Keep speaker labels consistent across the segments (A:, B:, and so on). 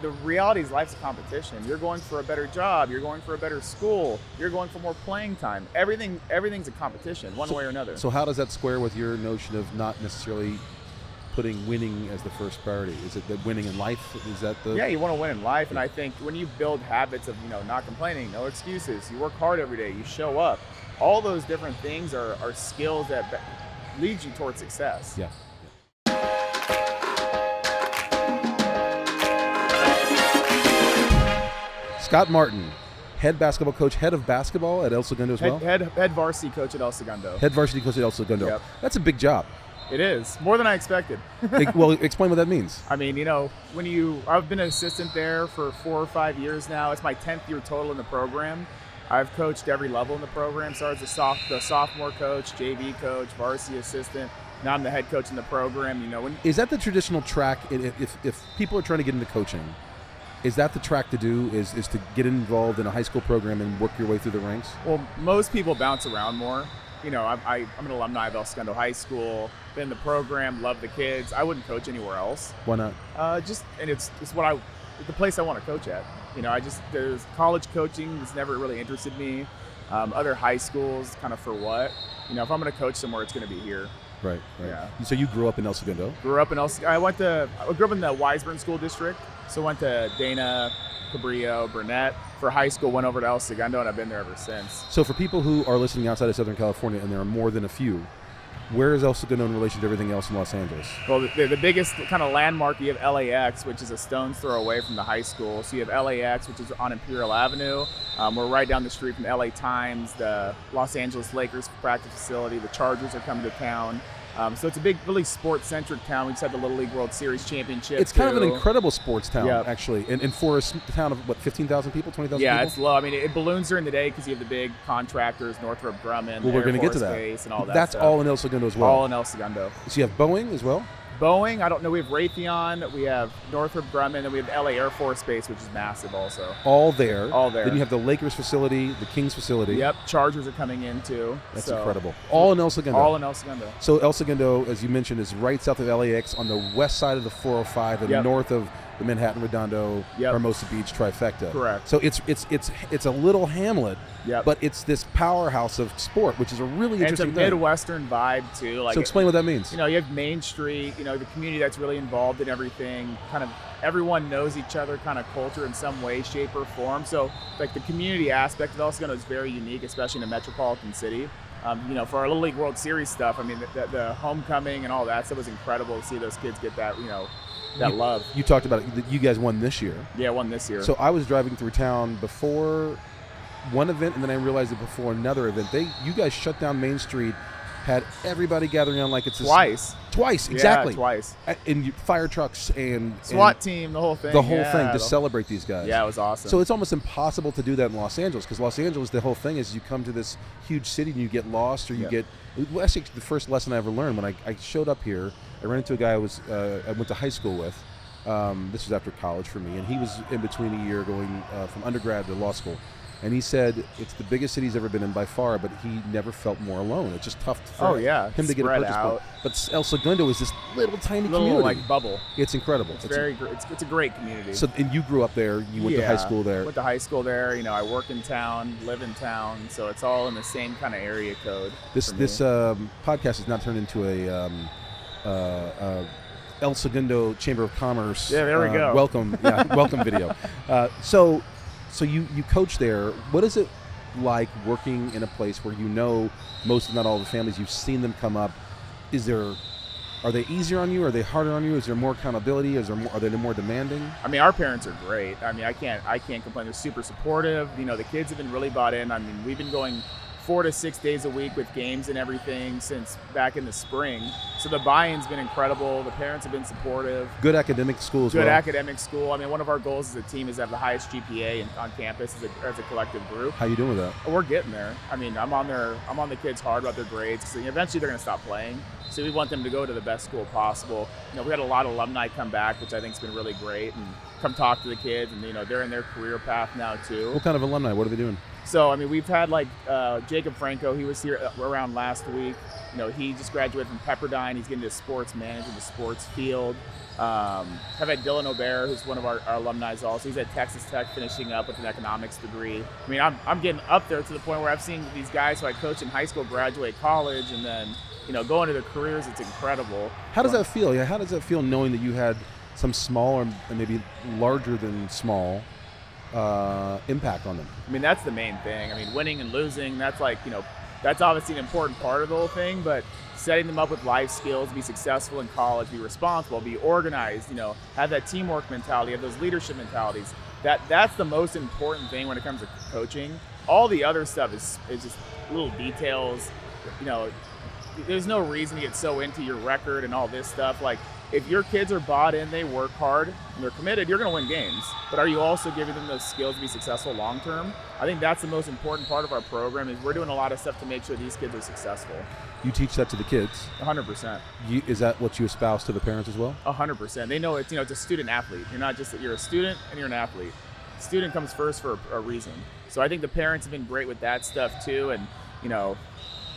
A: the reality is life's a competition. You're going for a better job. You're going for a better school. You're going for more playing time. Everything's a competition, one way or another.
B: So how does that square with your notion of not necessarily putting winning as the first priority? Is it that winning in life? Is that the...
A: Yeah, you want to win in life, and I think when you build habits of not complaining, no excuses, you work hard every day, you show up, all those different things are skills that lead you towards success.
B: Yeah. Scott Martin, head basketball coach, head of basketball at El Segundo as well?
A: Head varsity coach at El Segundo.
B: Head varsity coach at El Segundo.
A: Yep.
B: That's a big job.
A: It is. More than I expected.
B: Well, explain what that means.
A: I mean, I've been an assistant there for 4 or 5 years now. It's my 10th year total in the program. I've coached every level in the program. Started as the sophomore coach, JV coach, varsity assistant. Now I'm the head coach in the program.
B: Is that the traditional track? If people are trying to get into coaching, is that the track to do? Is to get involved in a high school program and work your way through the ranks?
A: Well, most people bounce around more. I'm an alumni of El Segundo High School. Been in the program, love the kids. I wouldn't coach anywhere else.
B: Why not?
A: It's the place I want to coach at. There's college coaching that's never really interested me. Other high schools, kind of for what? If I'm going to coach somewhere, it's going to be here.
B: Right.
A: Yeah.
B: So you grew up in El Segundo?
A: Grew up in I grew up in the Weisburn School District. So went to Dana, Cabrillo, Burnett for high school. Went over to El Segundo, and I've been there ever since.
B: So for people who are listening outside of Southern California, and there are more than a few, where is El Segundo in relation to everything else in Los Angeles?
A: Well, the biggest kind of landmark, you have LAX, which is a stone's throw away from the high school. So you have LAX, which is on Imperial Avenue. We're right down the street from the LA Times, the Los Angeles Lakers practice facility. The Chargers are coming to town. So it's a big, really sports-centric town. We just had the Little League World Series championship.
B: It's kind of an incredible sports town,
A: Yep.
B: actually. And for a town of, 15,000 people, 20,000 people?
A: Yeah, it's low. I mean, it balloons during the day because you have the big contractors, Northrop Grumman,
B: well, we're going to get to that.
A: Base and all that
B: That's
A: stuff.
B: all in El Segundo as well?
A: All in El Segundo.
B: So you have Boeing as well?
A: Boeing, I don't know. We have Raytheon, we have Northrop Grumman, and we have LA Air Force Base, which is massive also.
B: All there.
A: All there.
B: Then you have the Lakers facility, the Kings facility.
A: Yep, Chargers are coming in too.
B: That's incredible. All in El Segundo.
A: All in El Segundo.
B: So El Segundo, as you mentioned, is right south of LAX on the west side of the 405 and
A: Yep.
B: north of the Manhattan Redondo,
A: Yep.
B: Hermosa Beach trifecta.
A: Correct.
B: So it's a little hamlet,
A: Yep.
B: but it's this powerhouse of sport, which is a really
A: And it's a
B: interesting thing.
A: Midwestern vibe too.
B: So explain what that means.
A: You have Main Street, the community that's really involved in everything. Kind of everyone knows each other, kind of culture in some way, shape, or form. So like the community aspect of El Segundo is very unique, especially in a metropolitan city. For our Little League World Series stuff, I mean, the homecoming and all that stuff was incredible to see those kids get that, that love.
B: You talked about it. You guys won this year.
A: Yeah, won this year.
B: So I was driving through town before one event, and then I realized that before another event, you guys shut down Main Street, had everybody gathering on like it's twice, exactly.
A: Yeah, twice.
B: And fire trucks and
A: SWAT team, the whole thing.
B: The whole thing to celebrate these guys.
A: Yeah, it was awesome.
B: So it's almost impossible to do that in Los Angeles because Los Angeles, the whole thing is you come to this huge city and you get lost or you get. Well, actually, the first lesson I ever learned when I showed up here, I ran into a guy I went to high school with. This was after college for me, and he was in between a year going from undergrad to law school. And he said it's the biggest city he's ever been in by far, but he never felt more alone. It's just tough for him to get a purchase point. But El Segundo is this little tiny community.
A: Like bubble.
B: It's incredible.
A: It's a great community.
B: So, and you grew up there. You went to high school there.
A: Went to high school there. I work in town, live in town, so it's all in the same kind of area code.
B: This podcast has now turned into a El Segundo Chamber of Commerce.
A: Yeah, there we go.
B: Welcome video. So you coach there. What is it like working in a place where most if not all the families, you've seen them come up? Are they easier on you? Are they harder on you? Is there more accountability? Are they more demanding?
A: I mean, our parents are great. I mean, I can't complain. They're super supportive. The kids have been really bought in. I mean, we've been going 4 to 6 days a week with games and everything since back in the spring. So the buy-in's been incredible. The parents have been supportive.
B: Good academic school as well.
A: Good academic school. I mean, one of our goals as a team is to have the highest GPA on campus as a collective group.
B: How you doing with that?
A: We're getting there. I mean, I'm on the kids hard about their grades. So eventually they're going to stop playing. So we want them to go to the best school possible. You know, we had a lot of alumni come back, which I think's been really great, and come talk to the kids, and you know, they're in their career path now too.
B: What kind of alumni? What are they doing?
A: So, I mean, we've had like Jacob Franco, he was here around last week. You know, he just graduated from Pepperdine. He's getting into sports management, the sports field. I've had Dylan O'Bear, who's one of our alumni also. He's at Texas Tech finishing up with an economics degree. I mean, I'm getting up there to the point where I've seen these guys who I coach in high school graduate college and then, you know, go into their careers. It's incredible.
B: How does that feel? Yeah, how does that feel knowing that you had some small or maybe larger than small impact on them?
A: I mean, that's the main thing. I mean, winning and losing, that's like, you know, that's obviously an important part of the whole thing, but setting them up with life skills, be successful in college, be responsible, be organized, you know, have that teamwork mentality, have those leadership mentalities. That's the most important thing when it comes to coaching. All the other stuff is just little details. You know, there's no reason to get so into your record and all this stuff. Like, if your kids are bought in, they work hard, and they're committed, you're going to win games. But are you also giving them those skills to be successful long term? I think that's the most important part of our program, is we're doing a lot of stuff to make sure these kids are successful.
B: You teach that to the kids?
A: 100%.
B: Is that what you espouse to the parents as well?
A: 100%. They know it's, you know, it's a student athlete. You're not just, you're a student and you're an athlete. Student comes first for a reason. So I think the parents have been great with that stuff too, and you know,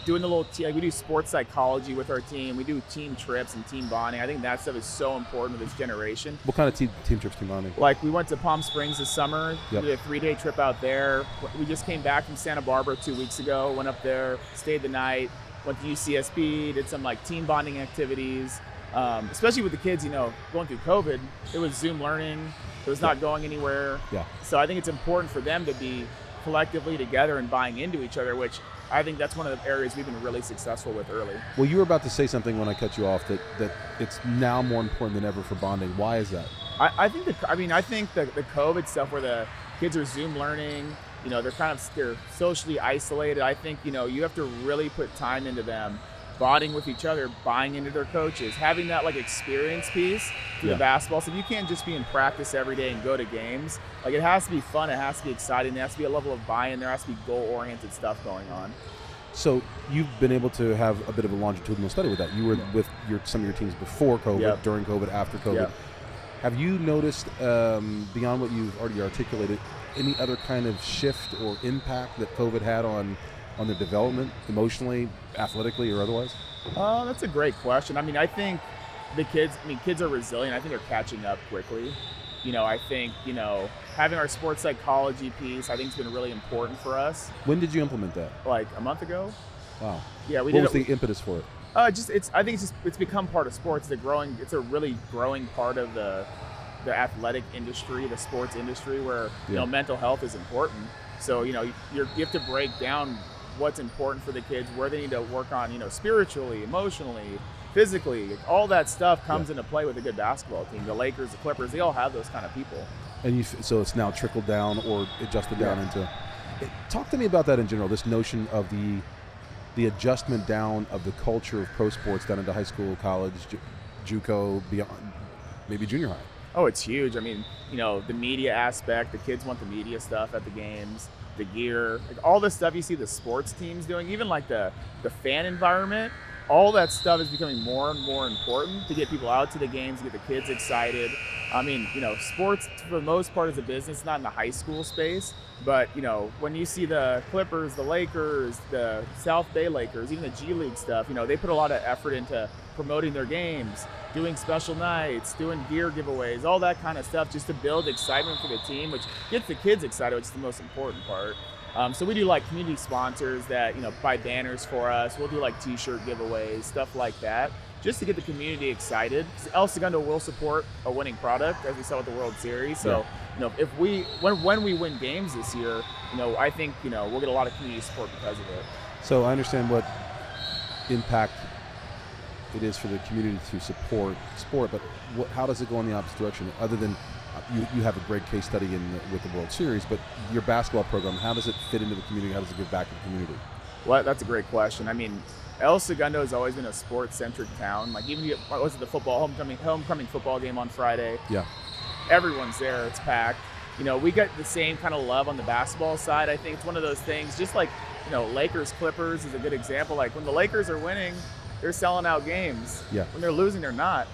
A: doing the little like we do sports psychology with our team. We do team trips and team bonding. I think that stuff is so important to this generation.
B: What kind of team trips, team bonding?
A: Like, we went to Palm Springs this summer.
B: Yep.
A: We did a 3-day trip out there. We just came back from Santa Barbara 2 weeks ago. Went up there, stayed the night. Went to UCSB. Did some like team bonding activities. Especially with the kids, you know, going through COVID, it was Zoom learning. It was not going anywhere.
B: Yeah.
A: So I think it's important for them to be collectively together and buying into each other, which I think that's one of the areas we've been really successful with early.
B: Well, you were about to say something when I cut you off, that it's now more important than ever for bonding. Why is that?
A: I think the COVID stuff where the kids are Zoom learning, you know, they're socially isolated. I think, you know, you have to really put time into them, bonding with each other, buying into their coaches, having that like experience piece to the basketball. So you can't just be in practice every day and go to games. Like, it has to be fun, it has to be exciting, there has to be a level of buy-in, there has to be goal-oriented stuff going on.
B: So you've been able to have a bit of a longitudinal study with that. You were with some of your teams before COVID, during COVID, after COVID. Have you noticed, beyond what you've already articulated, any other kind of shift or impact that COVID had on their development, emotionally, athletically, or otherwise?
A: That's a great question. I mean, I think kids are resilient. I think they're catching up quickly. You know, I think, you know, having our sports psychology piece, I think has been really important for us.
B: When did you implement that?
A: Like a month ago.
B: Wow.
A: Yeah,
B: What was the impetus for it?
A: I think it's become part of sports. It's a really growing part of the athletic industry, the sports industry, where you know, mental health is important. So, you know, you have to break down what's important for the kids, where they need to work on, you know, spiritually, emotionally, physically. All that stuff comes into play with a good basketball team. The Lakers, the Clippers, they all have those kind of people.
B: And so it's now trickled down or adjusted down into. Talk to me about that in general. This notion of the adjustment down of the culture of pro sports down into high school, college, JUCO, beyond, maybe junior high.
A: Oh, it's huge. I mean, you know, the media aspect, the kids want the media stuff at the games, the gear, like all the stuff you see the sports teams doing, even like the fan environment, all that stuff is becoming more and more important to get people out to the games, to get the kids excited. I mean, you know, sports for the most part is a business, not in the high school space, but you know, when you see the Clippers, the Lakers, the South Bay Lakers, even the G League stuff, you know, they put a lot of effort into promoting their games, doing special nights, doing gear giveaways, all that kind of stuff, just to build excitement for the team, which gets the kids excited, which is the most important part. So we do like community sponsors that, you know, buy banners for us. We'll do like t-shirt giveaways, stuff like that, just to get the community excited. El Segundo will support a winning product, as we saw with the World Series. So, you know, when we win games this year, you know, I think, you know, we'll get a lot of community support because of it.
B: So I understand what impact it is for the community to support sport, but how does it go in the opposite direction? Other than you have a great case study with the World Series, but your basketball program, how does it fit into the community? How does it give back to the community?
A: Well, that's a great question. I mean, El Segundo has always been a sports-centric town. Like, even I was at the homecoming football game on Friday.
B: Yeah.
A: Everyone's there. It's packed. You know, we get the same kind of love on the basketball side. I think it's one of those things, just like, you know, Lakers Clippers is a good example. Like, when the Lakers are winning, they're selling out games.
B: Yeah.
A: When they're losing, they're not.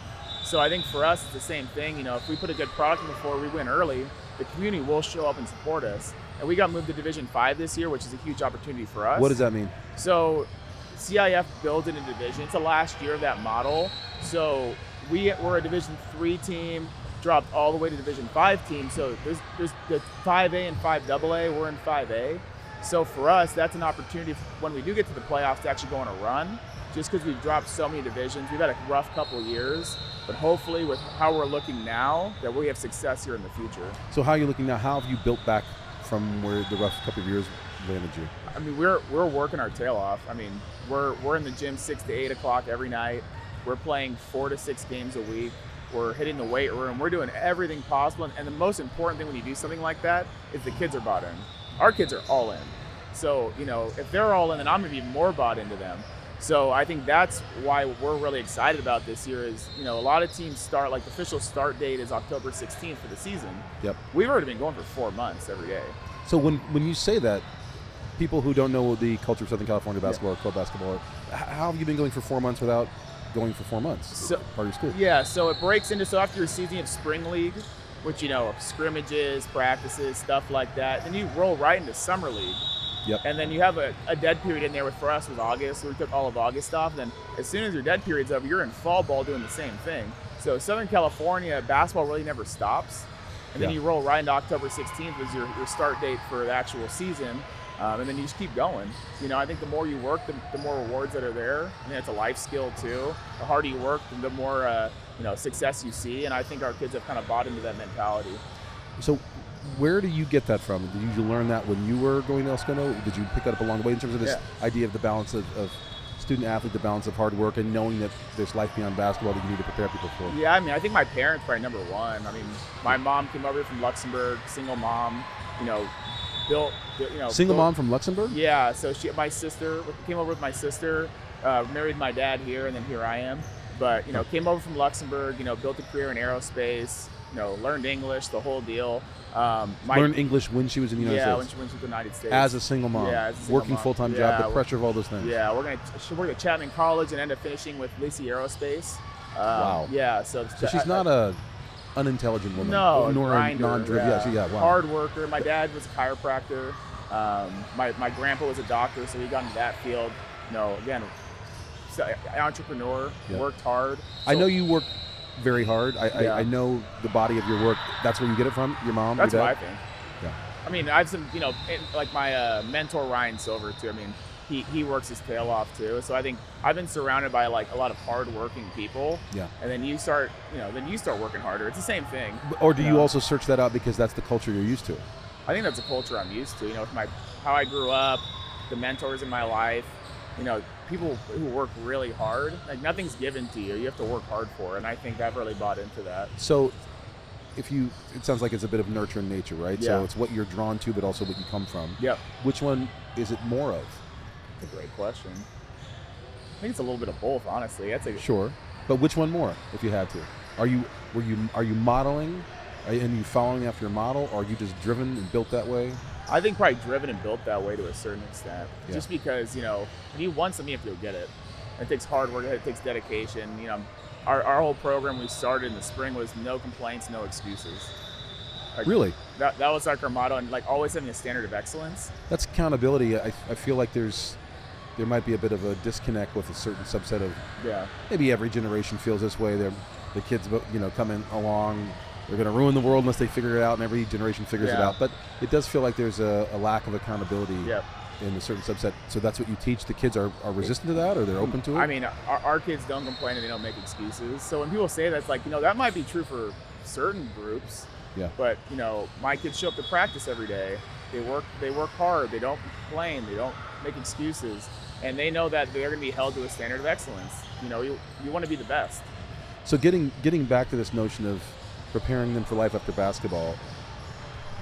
A: So I think for us, it's the same thing. You know, if we put a good product before we win early, the community will show up and support us. And we got moved to Division 5 this year, which is a huge opportunity for us.
B: What does that mean?
A: So CIF built in a division. It's the last year of that model. So we're a Division 3 team, dropped all the way to Division 5 team. So there's the 5A and 5AA. We're in 5A. So for us, that's an opportunity when we do get to the playoffs to actually go on a run. Just because we've dropped so many divisions, we've had a rough couple of years. But hopefully, with how we're looking now, that we have success here in the future.
B: So how are you looking now? How have you built back from where the rough couple of years landed you?
A: I mean, we're working our tail off. I mean, we're in the gym 6 to 8 o'clock every night. We're playing 4 to 6 games a week. We're hitting the weight room. We're doing everything possible. And the most important thing when you do something like that is the kids are bought in. Our kids are all in. So, you know, if they're all in, then I'm going to be more bought into them. So I think that's why we're really excited about this year is, you know, a lot of teams start, like the official start date is October 16th for the season.
B: Yep.
A: We've already been going for 4 months every day.
B: So when you say that, people who don't know the culture of Southern California basketball or club basketball, how have you been going for 4 months without going for 4 months?
A: So,
B: part of your school.
A: Yeah, so it breaks into, so after your season you have spring league, which, you know, scrimmages, practices, stuff like that. Then you roll right into summer league.
B: Yep.
A: And then you have a dead period in there for us was August, so we took all of August off. Then as soon as your dead period's over, you're in fall ball doing the same thing. So Southern California basketball really never stops. And then you roll right into October 16th was your start date for the actual season. And then you just keep going. You know, I think the more you work, the more rewards that are there. I mean, it's a life skill too. The harder you work, the more you know, success you see. And I think our kids have kind of bought into that mentality.
B: So where do you get that from? Did you learn that when you were going to El Segundo? Did you pick that up along the way in terms of this idea of the balance of student athlete, the balance of hard work, and knowing that there's life beyond basketball that you need to prepare people for?
A: Yeah, I mean, I think my parents probably number one. I mean, my mom came over from Luxembourg, single mom, you know,
B: Single mom from Luxembourg?
A: Yeah, so my sister came over with my sister, married my dad here, and then here I am. But, you know, came over from Luxembourg, you know, built a career in aerospace, you know, learned English, the whole deal.
B: Learned English when she was in the United States?
A: Yeah, when she went to the United States.
B: As a single mom?
A: Yeah, as a single
B: working
A: mom.
B: Full-time job, the pressure of all those things?
A: Yeah, she worked at Chapman College and ended up finishing with Lacey Aerospace.
B: Wow.
A: Yeah, so
B: she's not a unintelligent woman.
A: No,
B: nor
A: grinder,
B: a non-driven. Wow.
A: Hard worker. My dad was a chiropractor. My grandpa was a doctor, so he got into that field. You know, again, entrepreneur, worked hard. So,
B: I know you work very hard. I know the body of your work. That's where you get it from, your mom?
A: That's
B: your dad?
A: what I think.
B: Yeah.
A: I mean, I have some, you know, like my mentor Ryan Silver too. I mean, he works his tail off too. So I think I've been surrounded by like a lot of hardworking people. Yeah. And then you start working harder. It's the same thing.
B: Or do you also search that out because that's the culture you're used to?
A: I think that's a culture I'm used to. You know, with how I grew up, the mentors in my life. You know, people who work really hard. Like nothing's given to you. You have to work hard for it. And I think I've really bought into that.
B: So, it sounds like it's a bit of nurture in nature, right?
A: Yeah.
B: So it's what you're drawn to, but also what you come from.
A: Yep.
B: Which one is it more of?
A: That's a great question. I think it's a little bit of both, honestly.
B: Sure, but which one more, if you had to? Are you modeling, and you following after your model, or are you just driven and built that way?
A: I think probably driven and built that way to a certain extent.
B: Yeah. Just
A: because, you know, when you want something, you have to go get it. It takes hard work. It takes dedication. You know, our whole program we started in the spring was no complaints, no excuses. Like,
B: really?
A: That was like our motto, and like always having a standard of excellence.
B: That's accountability. I feel like there might be a bit of a disconnect with a certain subset of. Yeah. Maybe every generation feels this way. The kids, you know, coming along. They're going to ruin the world unless they figure it out, and every generation figures it out. But it does feel like there's a lack of accountability in a certain subset. So that's what you teach. The kids are resistant to that, or they're open to it?
A: I mean, our kids don't complain and they don't make excuses. So when people say that, it's like, you know, that might be true for certain groups. Yeah. But, you know, my kids show up to practice every day. They work hard. They don't complain. They don't make excuses. And they know that they're going to be held to a standard of excellence. You know, you want to be the best.
B: So getting back to this notion of preparing them for life after basketball,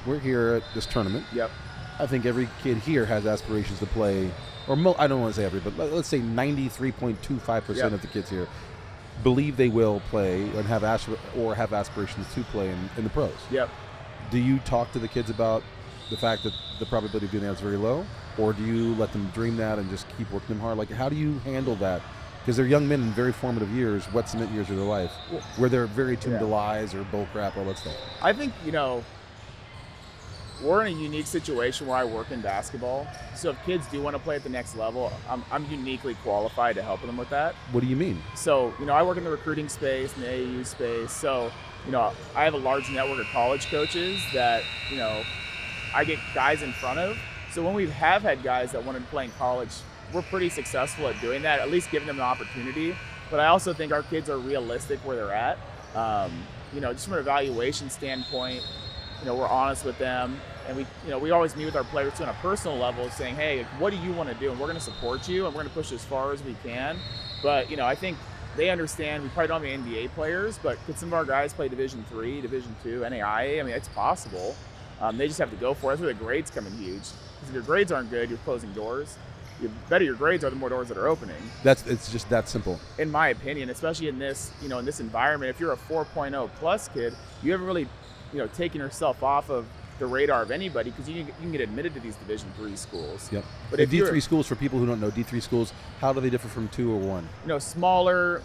B: we're here at this tournament.
A: Yep.
B: I think every kid here has aspirations to play, or I don't want to say every, but let's say 93.25% of the kids here believe they will play and have aspirations to play in the pros.
A: Yep.
B: Do you talk to the kids about the fact that the probability of doing that is very low, or do you let them dream that and just keep working them hard? Like, how do you handle that because they're young men in very formative years, wet cement years of their life, where they're very tuned to lies or bull crap, all that stuff.
A: I think, we're in a unique situation where I work in basketball. So if kids do want to play at the next level, I'm uniquely qualified to help them with that.
B: What do you mean?
A: So, I work in the recruiting space, in the AAU space. So, I have a large network of college coaches that, I get guys in front of. So when we have had guys that wanted to play in college, we're pretty successful at doing that, at least giving them an opportunity. But I also think our kids are realistic where they're at. Just from an evaluation standpoint, we're honest with them. And we always meet with our players too on a personal level, saying, hey, what do you want to do? And we're going to support you, and we're going to push as far as we can. But, I think they understand we probably don't have any NBA players, but could some of our guys play Division III, Division II, NAIA? I mean, it's possible. They just have to go for it. That's where the grades come in huge. Because if your grades aren't good, you're closing doors. The better your grades are, the more doors that are opening.
B: It's just that simple.
A: In my opinion, especially in this, in this environment, if you're a 4.0 plus kid, you haven't really, taken yourself off of the radar of anybody, because you can get admitted to these Division III schools.
B: Yep.
A: But
B: if D3 schools, for people who don't know, D3 schools, how do they differ from 2 or 1?
A: Smaller.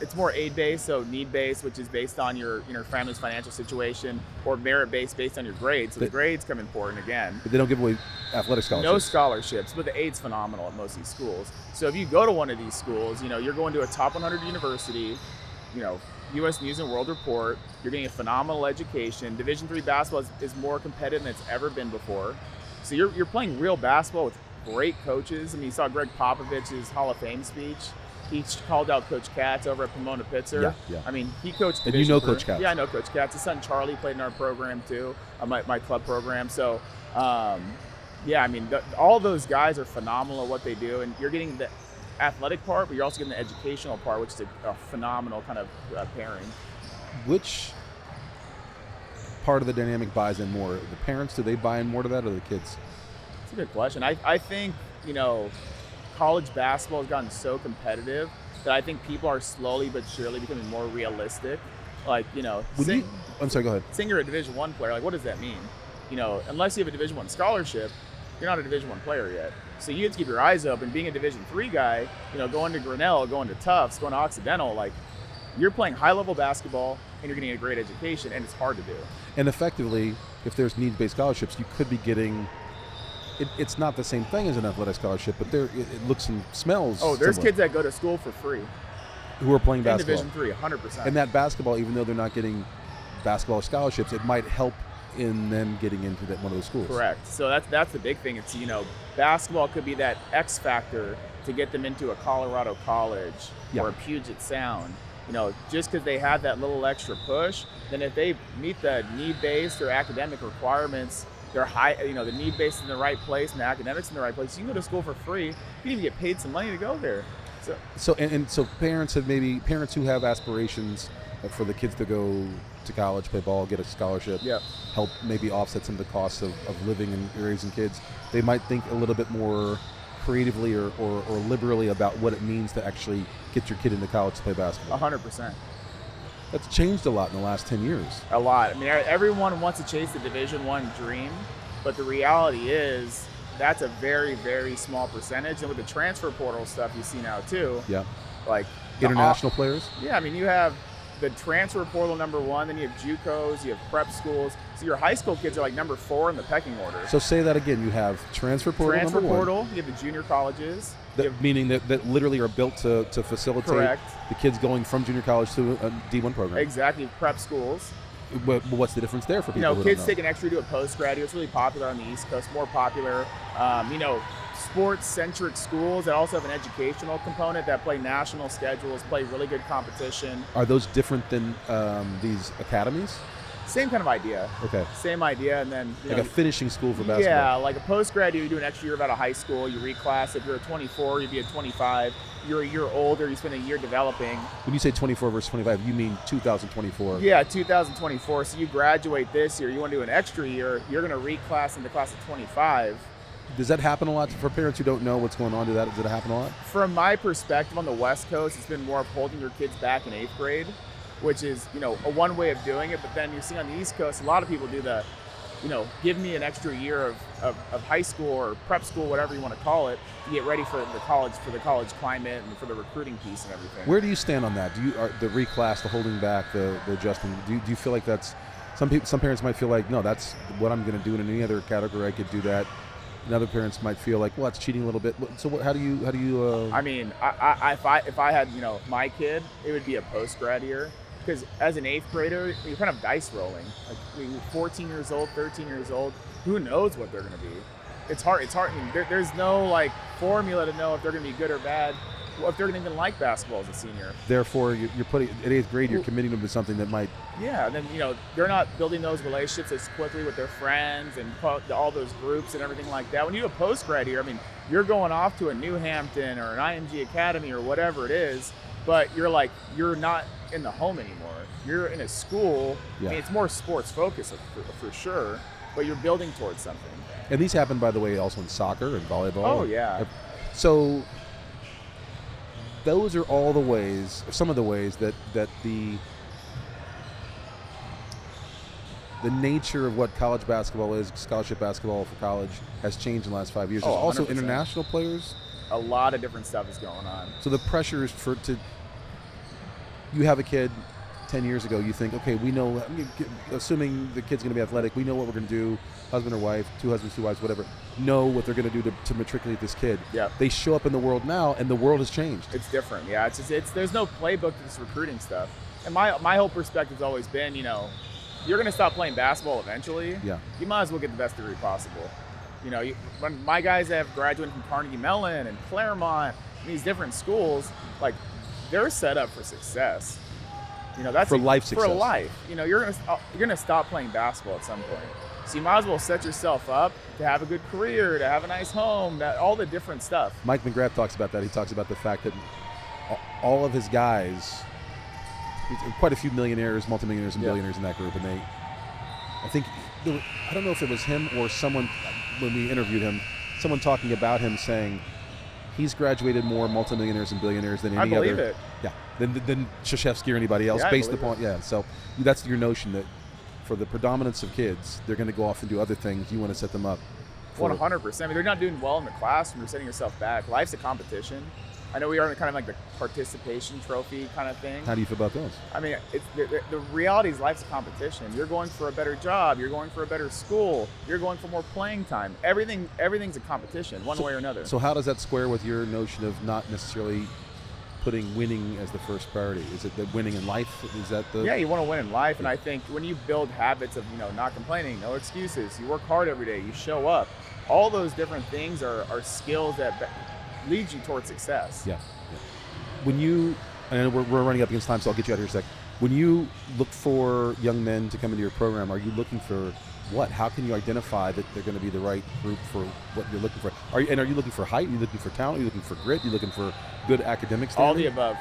A: It's more aid-based, so need-based, which is based on your family's financial situation, or merit-based based on your grades. So the grades come important again.
B: But they don't give away athletic scholarships.
A: No scholarships, but the aid's phenomenal at most of these schools. So if you go to one of these schools, you're going to a top 100 university, U.S. News and World Report. You're getting a phenomenal education. Division III basketball is more competitive than it's ever been before. So you're playing real basketball with great coaches. I mean, you saw Greg Popovich's Hall of Fame speech. He called out Coach Katz over at Pomona Pitzer.
B: Yeah.
A: I mean, he coached.
B: And you know Coach Katz.
A: Yeah, I know Coach Katz. His son Charlie played in our program too, my club program. So, I mean, all those guys are phenomenal at what they do, and you're getting the athletic part, but you're also getting the educational part, which is a phenomenal kind of pairing.
B: Which part of the dynamic buys in more? The parents, do they buy in more to that, or the kids?
A: That's a good question. I think, college basketball has gotten so competitive that I think people are slowly but surely becoming more realistic. Like,
B: I'm sorry, go ahead.
A: Saying you're a Division I player, like, what does that mean? Unless you have a Division I scholarship, you're not a Division I player yet. So you have to keep your eyes open. Being a Division III guy, going to Grinnell, going to Tufts, going to Occidental, like, you're playing high-level basketball and you're getting a great education, and it's hard to do.
B: And effectively, if there's needs-based scholarships, you could be getting. It's not the same thing as an athletic scholarship, but it looks and smells.
A: Oh, there's
B: similar.
A: kids that go to school for free
B: who are playing
A: in
B: basketball.
A: Division III, 100%.
B: And that basketball, even though they're not getting basketball scholarships, it might help in them getting into one of those schools.
A: Correct. So that's the big thing. It's, basketball could be that X factor to get them into a Colorado college or a Puget Sound. Just because they have that little extra push, then if they meet the need-based or academic requirements, they're high, the need-based in the right place and the academics in the right place, you can go to school for free. You can even get paid some money to go there.
B: So parents who have aspirations for the kids to go to college, play ball, get a scholarship, help maybe offset some of the costs of living and raising kids, they might think a little bit more creatively or liberally about what it means to actually get your kid into college to play basketball.
A: 100%.
B: That's changed a lot in the last 10 years.
A: A lot. I mean, everyone wants to chase the Division I dream, but the reality is that's a very, very small percentage. And with the transfer portal stuff you see now too, like
B: international players.
A: Yeah, I mean, you have the transfer portal number 1, then you have JUCOs, you have prep schools. So your high school kids are like number 4 in the pecking order.
B: So say that again. You have transfer portal.
A: Transfer
B: number
A: portal.
B: 1.
A: You have the junior colleges.
B: Meaning that literally are built to facilitate the kids going from junior college to a D1 program.
A: Exactly, prep schools.
B: What's the difference there for people?
A: Kids take an extra to a postgraduate. It's really popular on the East Coast, more popular. Sports-centric schools that also have an educational component that play national schedules, play really good competition.
B: Are those different than these academies?
A: Same kind of idea.
B: Okay.
A: Same idea, and then
B: a finishing school for basketball.
A: Yeah, like a postgrad, you do an extra year out of high school. You reclass. If you're a 24, you'd be a 25. You're a year older. You spend a year developing.
B: When you say 24 versus 25, you mean 2024?
A: Yeah, 2024. So you graduate this year. You want to do an extra year. You're going to reclass in the class of 25.
B: Does that happen a lot for parents who don't know what's going on? Does that happen a lot?
A: From my perspective on the West Coast, it's been more of holding your kids back in 8th grade, which is, a one way of doing it. But then you see on the East Coast, a lot of people do the give me an extra year of high school or prep school, whatever you want to call it, to get ready for the college climate and for the recruiting piece and everything.
B: Where do you stand on that? The reclass, the holding back, the adjusting? Do you feel like that's some parents might feel like, no, that's what I'm going to do, and in any other category I could do that. And other parents might feel like, well, it's cheating a little bit. So how do you?
A: I mean, if I had my kid, it would be a post grad year. Because as an 8th grader, you're kind of dice rolling. Like, you're 14 years old, 13 years old. Who knows what they're going to be? It's hard. I mean, there's no like formula to know if they're going to be good or bad, if they're going to even like basketball as a senior.
B: Therefore, you're putting at 8th grade, you're committing them to something that might.
A: Yeah, and then they're not building those relationships as quickly with their friends and all those groups and everything like that. When you do a post grad year, I mean, you're going off to a New Hampton or an IMG Academy or whatever it is, but you're not in the home anymore. You're in a school.
B: Yeah.
A: I mean, it's more sports focused for sure, but you're building towards something.
B: And these happen, by the way, also in soccer and volleyball.
A: Oh, yeah.
B: So those are all the ways, some of the ways that the nature of what college basketball is, scholarship basketball for college, has changed in the last 5 years. There's also
A: 100%.
B: International players.
A: A lot of different stuff is going on.
B: So the pressure is you have a kid 10 years ago, you think, okay, we know, assuming the kid's going to be athletic, we know what we're going to do, husband or wife, 2 husbands, 2 wives, whatever, know what they're going to do to matriculate this kid.
A: Yeah.
B: They show up in the world now, and the world has changed.
A: It's different. Yeah, there's no playbook to this recruiting stuff. And my whole perspective's always been, you're going to stop playing basketball eventually.
B: Yeah.
A: You might as well get the best degree possible. When my guys have graduated from Carnegie Mellon and Claremont, and these different schools, like, they're set up for success. That's
B: for life success.
A: For life. You're gonna stop playing basketball at some point. So you might as well set yourself up to have a good career, to have a nice home, all the different stuff.
B: Mike McGrath talks about that. He talks about the fact that all of his guys, quite a few millionaires, multimillionaires, and billionaires in that group, and I don't know if it was him or someone, when we interviewed him, someone talking about him saying he's graduated more multimillionaires and billionaires than any other.
A: I believe it.
B: Yeah, than Krzyzewski or anybody else, based upon So that's your notion that for the predominance of kids, they're going to go off and do other things. You want to set them up.
A: 100%. I mean, they're not doing well in the classroom. You're setting yourself back. Life's a competition. I know we are kind of like the participation trophy kind of thing.
B: How do you feel about those?
A: I mean, the reality is life's a competition. You're going for a better job. You're going for a better school. You're going for more playing time. Everything's a competition, one way or another.
B: So how does that square with your notion of not necessarily putting winning as the first priority? Is it the winning in life? Is that the...
A: Yeah, you want to win in life. And I think when you build habits of, not complaining, no excuses, you work hard every day, you show up, all those different things are skills that leads you towards success.
B: Yeah. When you, and we're running up against time, so I'll get you out here in a sec. When you look for young men to come into your program, are you looking for what? How can you identify that they're going to be the right group for what you're looking for? Are you looking for height? Are you looking for talent? Are you looking for grit? Are you looking for good academic standing?
A: All the above.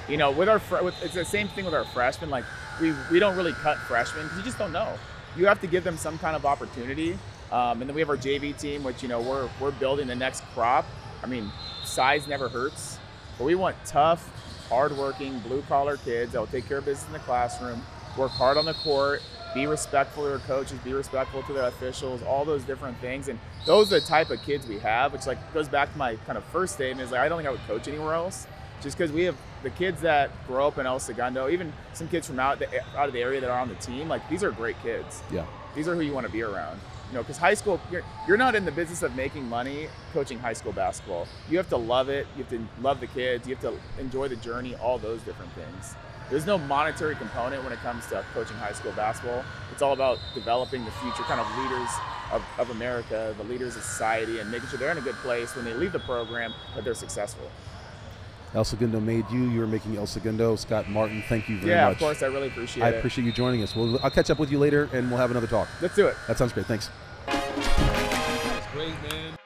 A: It's the same thing with our freshmen. Like, we don't really cut freshmen because you just don't know. You have to give them some kind of opportunity. And then we have our JV team, which, we're building the next crop. I mean, size never hurts, but we want tough, hardworking, blue-collar kids that will take care of business in the classroom, work hard on the court, be respectful to their coaches, be respectful to their officials, all those different things. And those are the type of kids we have, which goes back to my kind of first statement, is I don't think I would coach anywhere else, just because we have the kids that grow up in El Segundo, even some kids from out of the area that are on the team. These are great kids.
B: Yeah.
A: These are who you want to be around. Because high school, you're not in the business of making money coaching high school basketball. You have to love it. You have to love the kids. You have to enjoy the journey, all those different things. There's no monetary component when it comes to coaching high school basketball. It's all about developing the future kind of leaders of America, the leaders of society, and making sure they're in a good place when they leave the program, that they're successful.
B: El Segundo made you. You're making El Segundo. Scott Martin, thank you very much.
A: Yeah, of course. I really appreciate it.
B: I appreciate you joining us. I'll catch up with you later, and we'll have another talk.
A: Let's do it.
B: That sounds great. Thanks.
C: That's great, man.